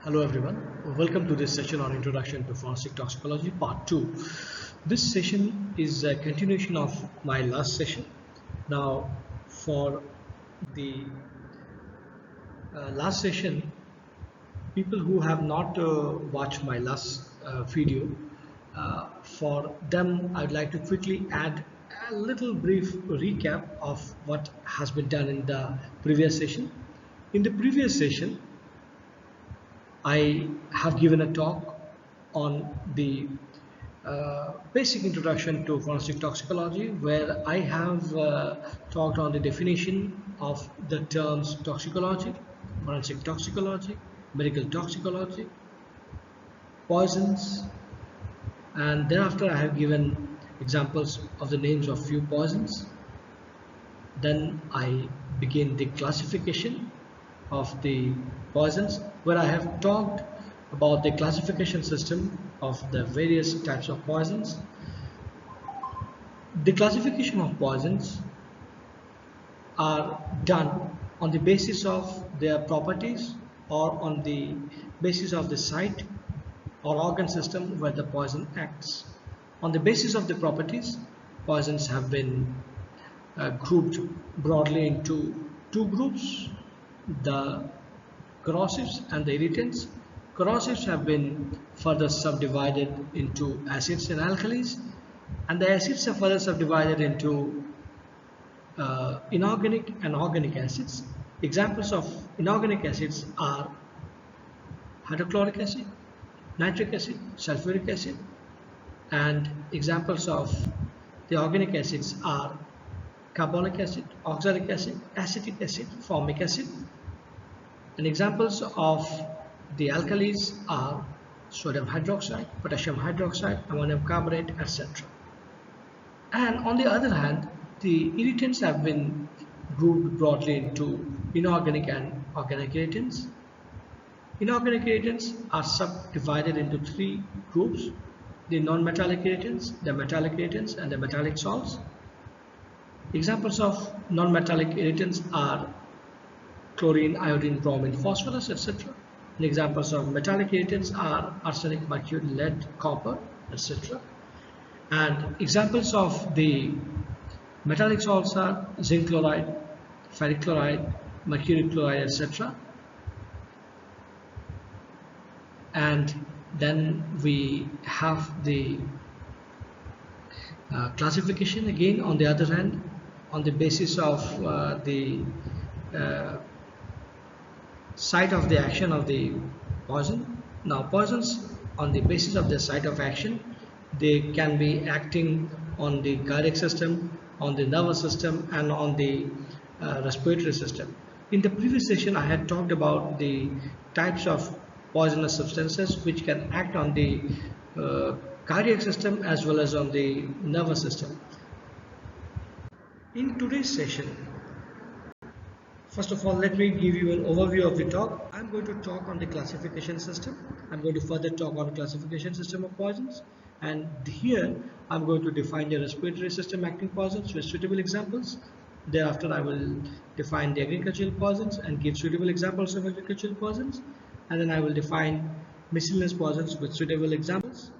Hello everyone, welcome to this session on Introduction to Forensic Toxicology Part 2. This session is a continuation of my last session. Now for the last session, people who have not watched my last video, for them I'd like to quickly add a little brief recap of what has been done in the previous session. In the previous session, I have given a talk on the basic introduction to forensic toxicology, where I have talked on the definition of the terms toxicology, forensic toxicology, medical toxicology, poisons, and thereafter I have given examples of the names of few poisons. Then I begin the classification of the poisons, where I have talked about the classification system of the various types of poisons. The classification of poisons are done on the basis of their properties or on the basis of the site or organ system where the poison acts. On the basis of the properties, poisons have been grouped broadly into two groups: the corrosives and the irritants. Corrosives have been further subdivided into acids and alkalis, and the acids are further subdivided into inorganic and organic acids. Examples of inorganic acids are hydrochloric acid, nitric acid, sulfuric acid, and examples of the organic acids are carbonic acid, oxalic acid, acetic acid, formic acid. And examples of the alkalis are sodium hydroxide, potassium hydroxide, ammonium carbonate, etc. And on the other hand, the irritants have been grouped broadly into inorganic and organic irritants. Inorganic irritants are subdivided into three groups: the non-metallic irritants, the metallic irritants, and the metallic salts. Examples of non-metallic irritants are chlorine, iodine, bromine, phosphorus, etc. And examples of metallic irritants are arsenic, mercury, lead, copper, etc. And examples of the metallic salts are zinc chloride, ferric chloride, mercury chloride, etc. And then we have the classification again on the other hand on the basis of the site of the action of the poison. Now poisons, on the basis of the site of action, they can be acting on the cardiac system, on the nervous system, and on the respiratory system. In the previous session I had talked about the types of poisonous substances which can act on the cardiac system as well as on the nervous system. In today's session, first of all, let me give you an overview of the talk. I'm going to talk on the classification system. I'm going to further talk on the classification system of poisons, and here I'm going to define the respiratory system acting poisons with suitable examples. Thereafter I will define the agricultural poisons and give suitable examples of agricultural poisons, and then I will define miscellaneous poisons with suitable examples.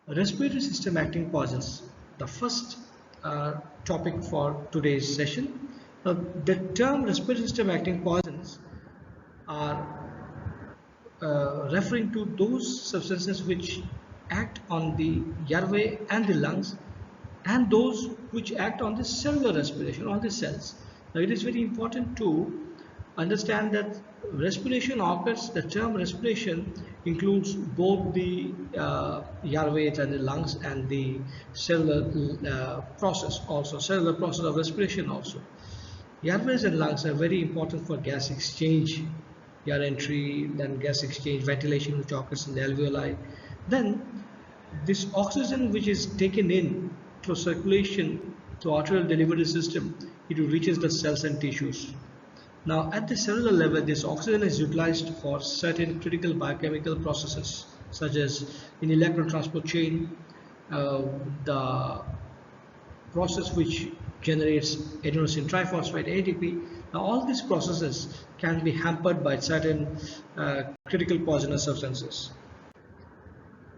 Respiratory system acting poisons, the first topic for today's session. The term respiratory system acting poisons are referring to those substances which act on the airway and the lungs, and those which act on the cellular respiration, on the cells. Now it is very important to understand that respiration occurs, the term respiration includes both the airways and the lungs and the cellular process also, cellular process of respiration also. Airways and lungs are very important for gas exchange, air entry, then gas exchange, ventilation which occurs in the alveoli. Then this oxygen which is taken in through circulation through arterial delivery system, it reaches the cells and tissues. Now at the cellular level, this oxygen is utilized for certain critical biochemical processes such as in electron transport chain, the process which generates adenosine triphosphate, ATP. Now all these processes can be hampered by certain critical poisonous substances.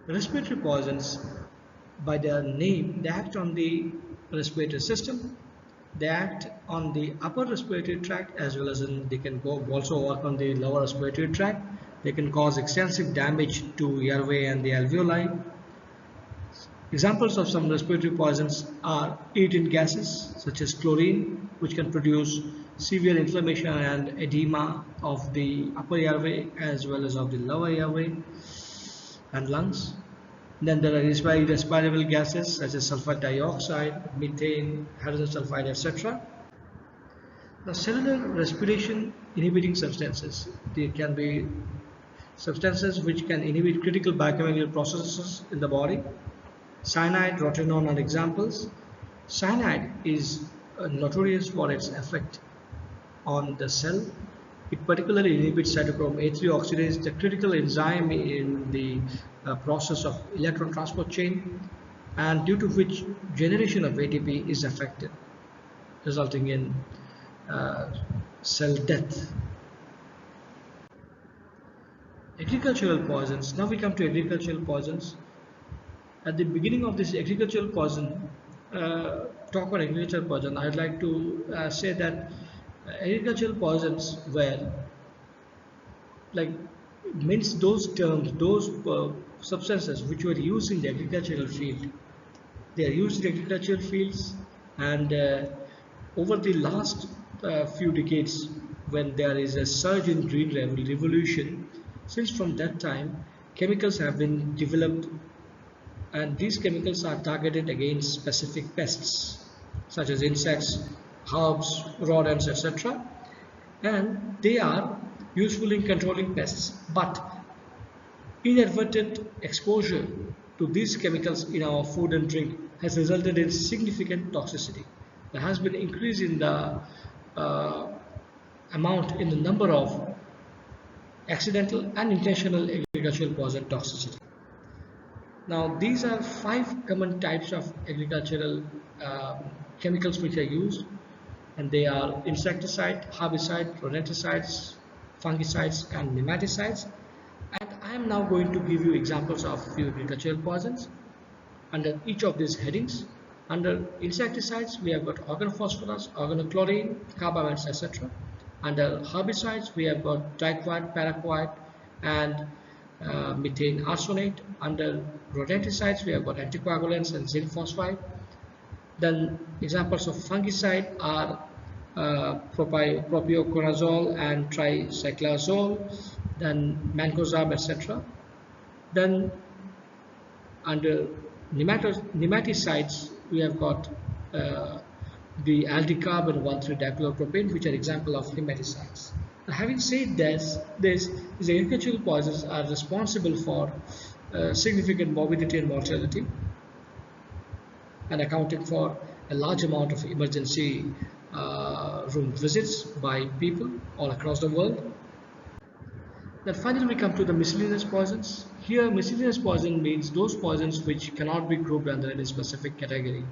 Respiratory poisons, by their name, they act on the respiratory system. They act on the upper respiratory tract as well as they can also work on the lower respiratory tract. They can cause extensive damage to airway and the alveoli. Examples of some respiratory poisons are irritant gases such as chlorine, which can produce severe inflammation and edema of the upper airway as well as of the lower airway and lungs. Then there are respirable gases such as sulfur dioxide, methane, hydrogen sulfide, etc. The cellular respiration inhibiting substances. There can be substances which can inhibit critical biochemical processes in the body. Cyanide, rotenone are examples. Cyanide is notorious for its effect on the cell. It particularly inhibits cytochrome A3 oxidase, the critical enzyme in the process of electron transport chain, and due to which generation of ATP is affected, resulting in cell death. Agricultural poisons. Now we come to agricultural poisons. At the beginning of this agricultural poison, talk about agricultural poison, I'd like to say that agricultural poisons were like means those terms, those substances which were used in the agricultural field. They are used in agricultural fields, and over the last few decades, when there is a surge in green revolution, since from that time chemicals have been developed, and these chemicals are targeted against specific pests such as insects, herbs, rodents, etc. And they are useful in controlling pests, but inadvertent exposure to these chemicals in our food and drink has resulted in significant toxicity. There has been increase in the amount in the number of accidental and intentional agricultural poison toxicity. Now these are 5 common types of agricultural chemicals which are used, and they are insecticide, herbicide, rodenticides, fungicides and nematicides. And I am now going to give you examples of few agricultural poisons under each of these headings. Under insecticides we have got organophosphorus, organochlorine, carbamates, etc. Under herbicides we have got diquat, paraquat and methane arsenate. Under rodenticides we have got anticoagulants and zinc phosphide. Then examples of fungicide are propioconazole and tricyclazole, then mancozeb, etc. Then under nematicides we have got the aldicarb and 1,3-dichlorpropane, which are example of nematicides. Now, having said this, these agricultural poisons are responsible for significant morbidity and mortality, and accounting for a large amount of emergency room visits by people all across the world. Then finally we come to the miscellaneous poisons. Here miscellaneous poison means those poisons which cannot be grouped under any specific category.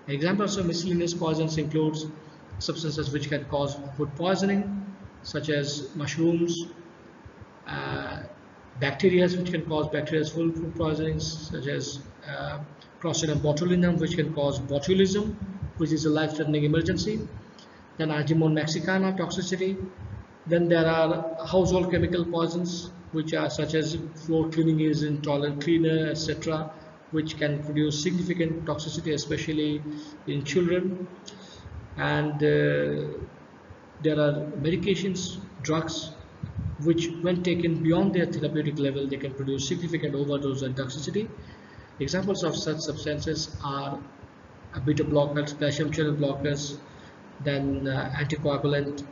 Examples of miscellaneous poisons includes substances which can cause food poisoning, such as mushrooms, bacteria which can cause bacterial food poisonings, such as Clostridium botulinum, which can cause botulism, which is a life-threatening emergency. Then Argemone mexicana toxicity. Then there are household chemical poisons, which are such as floor cleaning agent, toilet cleaner, etc., which can produce significant toxicity, especially in children. And there are medications, drugs, which when taken beyond their therapeutic level, they can produce significant overdose and toxicity. Examples of such substances are beta blockers, calcium channel blockers, then anticoagulant.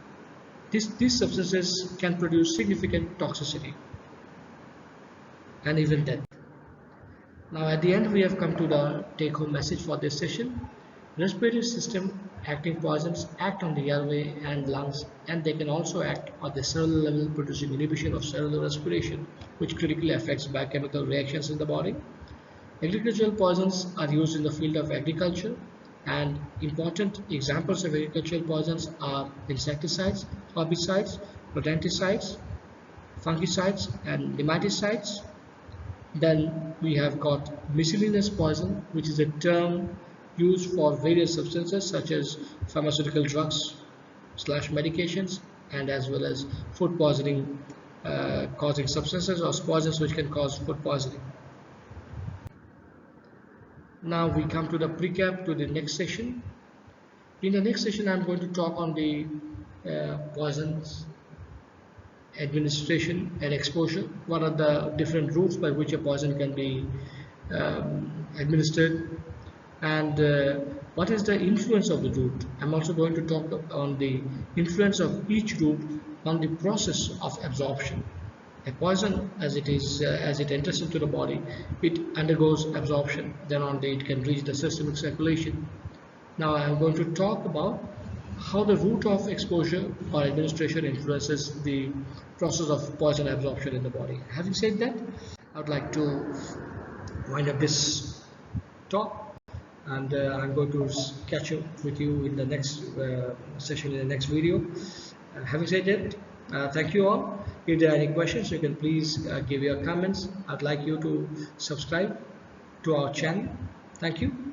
These substances can produce significant toxicity and even death. Now at the end we have come to the take-home message for this session. Respiratory system acting poisons act on the airway and lungs, and they can also act at the cellular level, producing inhibition of cellular respiration, which critically affects biochemical reactions in the body. Agricultural poisons are used in the field of agriculture, and important examples of agricultural poisons are insecticides, herbicides, rodenticides, fungicides and nematicides. Then we have got miscellaneous poison, which is a term used for various substances such as pharmaceutical drugs slash medications, and as well as food poisoning causing substances or poisons which can cause food poisoning. Now we come to the recap to the next session. In the next session, I'm going to talk on the poisons administration and exposure. What are the different routes by which a poison can be administered, and what is the influence of the route. I'm also going to talk on the influence of each route on the process of absorption. A poison, as it enters into the body, it undergoes absorption, then only it can reach the systemic circulation. Now I am going to talk about how the route of exposure or administration influences the process of poison absorption in the body. Having said that, I would like to wind up this talk, and I'm going to catch up with you in the next session, in the next video. Having said that, thank you all. If there are any questions, you can please give your comments. I'd like you to subscribe to our channel. Thank you.